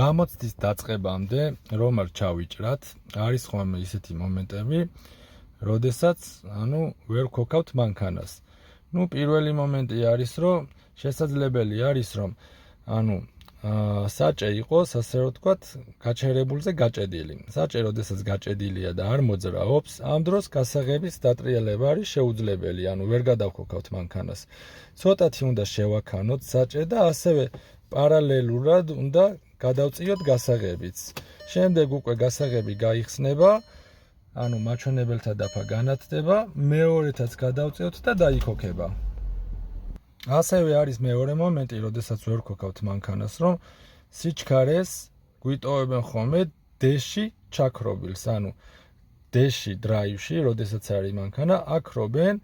გამოცდის დაწყებამდე რომ არ ჩავიჭრათ, არის ხოლმე ისეთი მომენტები, როდესაც, ვერ ვქოქავთ მანქანას. პირველი მომენტი არის, რომ შესაძლებელი არის, რომ, საჭე იყოს, ასე რომ ვთქვათ, გაჩერებულზე გაჭედილი. საჭე, როდესაც გაჭედილია და არ მოძრაობს, ამ დროს გასაღების დატრიალება არის შეუძლებელი, ვერ გადავქოქავთ მანქანას. ცოტათი უნდა შევაქანოთ საჭე და ასევე პარალელურად უნდა გადავწიოთ გასაღებიც. შემდეგ უკვე გასაღები გაიხსნება, მაჩვენებელთა დაფა განათდება, მეორეთაც გადავწიოთ და დაიქოქება. ასევე არის მეორე მომენტი, როდესაც ვერ ვქოქავთ მანქანას, რომ სიჩქარეს გვიტოვებენ ხოლმე D-ში ჩაქრობილს, D-ში დრაივში, როდესაც არის მანქანა, აქრობენ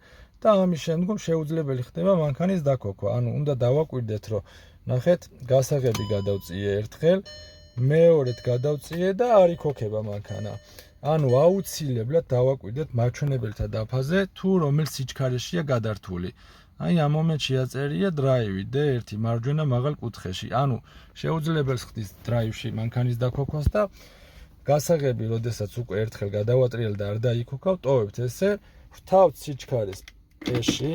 და ამის შემდგომ შეუძლებელი ხდება მანქანის დაქოქვა. უნდა დავაკვირდეთ, რომ ნახეთ, გასაღები გადავწიე ერთხელ, მეორედ გადავწიე და არ იქოქება მანქანა. აუცილებლად დავაკვირდეთ მაჩვენებელთა დაფაზე, თუ რომელ სიჩქარეშია გადართული. ამ მომენტში აწერია დრაივი D1 მარჯვენა მაღალ კუთხეში. შეუძლებელს ხდის დრაივში მანქანის დაქოქვას და გასაღები, როდესაც უკვე ერთხელ გადავატრიალ და არ დაიქოქავ, ტოვებთ ესე, ვრთავთ სიჩქარეს D-ში,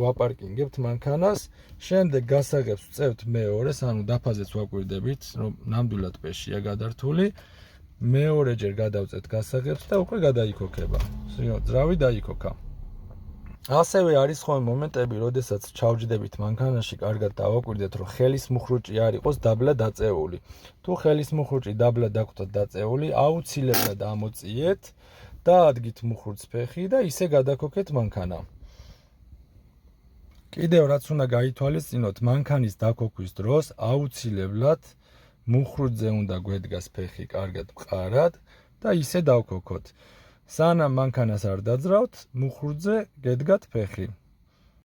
ვაპარკინგებთ მანქანას, შემდეგ გასაღებს ვწევთ მეორეს, დაფაზეც ვაკვირდებით, რომ ნამდვილად D-შია გადართული, მეორეჯერ გადავწევთ გასაღებს და უკვე გადაიქოქება. ძრავი დაიქოქა. ასევე არის ხოლმე მომენტები, როდესაც ჩავჯდებით მანქანაში, კარგად დავაკვირდეთ, რომ ხელის მუხრუჭი არ იყოს დაბლა დაწეული. თუ ხელის მუხრუჭი დაბლა დაგვხვდათ დაწეული, აუცილებლად ამოწიეთ, დაადგით მუხრუჭს ფეხი და ისე გადაქოქეთ მანქანა. კიდევ რაც უნდა გაითვალისწინოთ, მანქანის დაქოქვის დროს აუცილებლად მუხრუჭზე უნდა გვედგას ფეხი კარგად მყარად და ისე დავქოქოთ. სანამ მანქანას არ დაძრავთ, მუხრუჭზე გედგათ ფეხი.